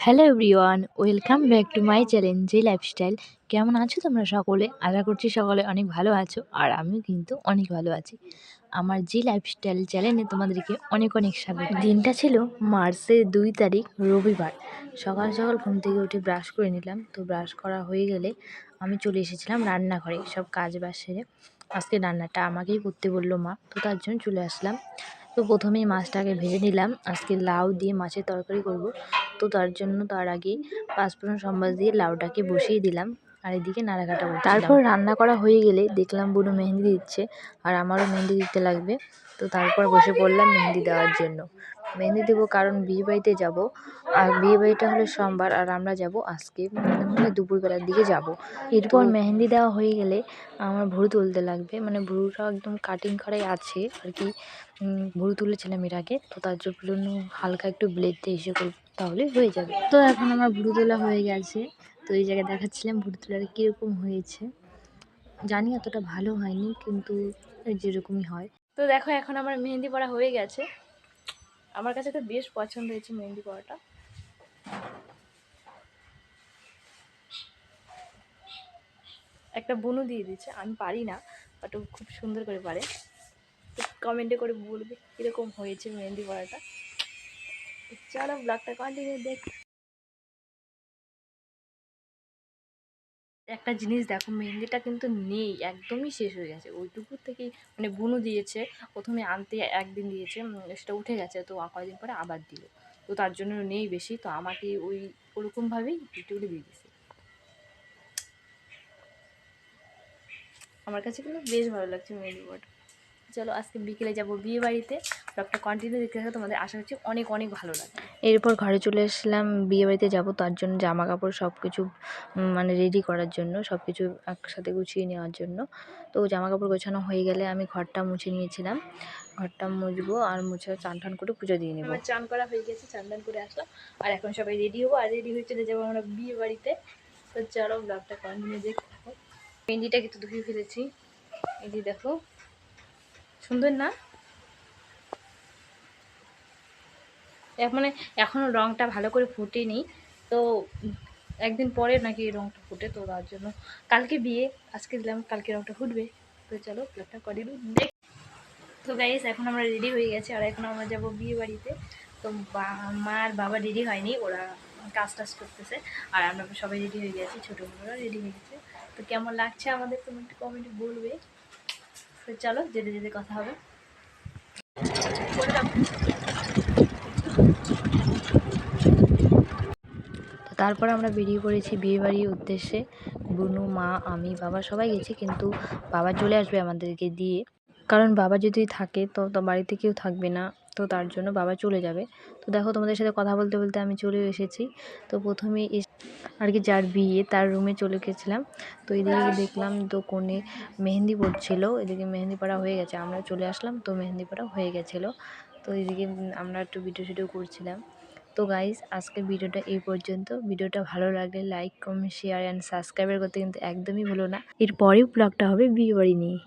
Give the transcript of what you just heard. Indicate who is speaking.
Speaker 1: Hello everyone, welcome back to my channel G lifestyle. কেমন আছো তোমরা সকলে? আশা করছি সকলে অনেক ভালো আছো, আর আমিও কিন্তু অনেক ভালো আছি। আমার জি লাইফস্টাইল চ্যানেলে তোমাদেরকে অনেক অনেক স্বাগত। দিনটা ছিল মার্চের 2 তারিখ, রবিবার। সকাল সকাল ঘুম থেকে উঠে ব্রাশ করে নিলাম। তো ব্রাশ করা হয়ে গেলে আমি চলে এসেছিলাম রান্নাঘরে সব কাজ বাজ সেরে। আজকে রান্নাটা আমাকেই করতে বললো মা, তো তার জন্য চলে আসলাম। তো প্রথমেই মাছটাকে ভেজে নিলাম। আজকে লাউ দিয়ে মাছের তরকারি করব, তো তার আগে পাঁচফোড়ন সম্বাস দিয়ে লাউটাকে বসিয়ে দিলাম, আর এদিকে নাড়াকাটা করছিলাম। তারপর রান্না করা হয়ে গেলে দেখলাম বুনু মেহেন্দি দিচ্ছে, আর আমারও মেহেন্দি দিতে লাগবে। তো তারপর বসে পড়লাম মেহেন্দি দেওয়ার জন্য। মেহেন্দি দেবো কারণ বিয়েবাড়িতে যাব, আর বিয়েবাড়িটা হলো সোমবার, আর আমরা যাব আজকে মানে দুপুরবেলার দিকে যাব। এরপর মেহেন্দি দেওয়া হয়ে গেলে আমার ভুরু তুলতে লাগবে, মানে ভুরুটা একদম কাটিং করাই আছে আর কি। ভুরু তুলেছিলাম এর আগে, তো তার জন্য হালকা একটু ব্লেড দিয়ে এসে করবো, তাহলে হয়ে যাবে। তো এখন আমার ভুরু তোলা হয়ে গেছে। তো এই জায়গায় দেখাচ্ছিলাম ভুরু তোলার কীরকম হয়েছে। জানি অতটা ভালো হয়নি, কিন্তু যেরকমই হয়। তো দেখো এখন আমার মেহেন্দি পড়া হয়ে গেছে। আমার কাছে তো বেশ পছন্দ হয়েছে মেহেন্দি পড়াটা। একটা বুনু দিয়ে দিচ্ছে, আমি পারি না, বাট ও খুব সুন্দর করে পারে। তো কমেন্টে করে বলবে কীরকম হয়েছে মেহেন্দি পড়াটা। চলো ব্লগটা কন্টিনিউ দেখ। একটা জিনিস দেখো, মেহেন্দিটা কিন্তু নেই, একদমই শেষ হয়ে গেছে। ওইটুকু থেকেই মানে বুনু দিয়েছে, প্রথমে আনতে একদিন দিয়েছে, সেটা উঠে গেছে, তো কয়েকদিন পরে আবার দিল। তো তার জন্য নেই বেশি, তো আমাকে ওরকমভাবেই একটু দিয়ে দিয়েছে। আমার কাছে কিন্তু বেশ ভালো লাগছে মেহেন্দি পড়াটা। চলো আজকে বিকেলে যাব বিয়ে বাড়িতে। ব্লগটা কন্টিনিউ দেখতে থাকো, তোমাদের আশা করছি অনেক অনেক ভালো লাগে। এরপর ঘরে চলে এসেছিলাম, বিয়ে বাড়িতে যাবো তার জন্য জামা কাপড় সব কিছু মানে রেডি করার জন্য, সব কিছু একসাথে গুছিয়ে নেওয়ার জন্য। তো জামা কাপড় গোছানো হয়ে গেলে আমি ঘরটা মুছে নিয়েছিলাম। ঘরটা মুছবো, আর মুছে চান টান করে পুজো দিয়ে নেবো। আমার চান করা হয়ে গেছে, চান টান করে আসলাম, আর এখন সবাই রেডি হবো, আর রেডি হয়ে চলে যাবো আমরা বিয়ে বাড়িতে। তো চলো ব্লগটা কন্টিনিউ দেখতে থাকো। মেহেন্দিটা কিন্তু ধুয়ে ফেলেছি, এই যে দেখো সুন্দর না? মানে এখনও রঙটা ভালো করে ফুটেনি, তো একদিন পরে নাকি এই রঙটা ফুটে, তো তার জন্য কালকে বিয়ে, আজকে দিলাম, কালকে রঙটা ফুটবে। তো চলো ব্লগটা কন্টিনিউ দেখ। তো গাইস এখন আমরা রেডি হয়ে গেছি, আর এখন আমরা যাব বিয়ে বাড়িতে। তো মা আর বাবা রেডি হয়নি, ওরা কাজ টাজ করতেছে, আর আমরা সবাই রেডি হয়ে গেছি, ছোটো বড়রা রেডি হয়ে গেছে। তো কেমন লাগছে আমাদের তুমি একটু কমেন্টে বলবে। তো চলো যেতে যেতে কথা হবে। তো তারপর আমরা বেরিয়ে পড়েছি বিয়েবাড়ির উদ্দেশ্যে। বুনু, মা, আমি, বাবা সবাই গেছি, কিন্তু বাবা চলে আসবে আমাদেরকে দিয়ে, কারণ বাবা যদি থাকে তো বাড়িতে কেউ থাকবে না, তো তার জন্য বাবা চলে যাবে। তো দেখো তোমাদের সাথে কথা বলতে বলতে আমি চলে এসেছি। তো প্রথমে আর কি যার বিয়ে তার রুমে চলে গেছিলাম। তো এদিকে দেখলাম তো কোণে মেহেন্দি পড়ছিল, এদিকে মেহেন্দি পড়া হয়ে গেছে, আমরা চলে আসলাম, তো মেহেন্দি পড়া হয়ে গেছিলো। তো এদিকে আমরা একটু ভিডিও করছিলাম। তো গাইস আজকের ভিডিওটা এই পর্যন্ত। ভিডিওটা ভালো লাগলে like, comment, share and subscribe করতে কিন্তু একদমই ভুলো না। এরপরেও ব্লগটা হবে বিয়ে বাড়ি নিয়ে।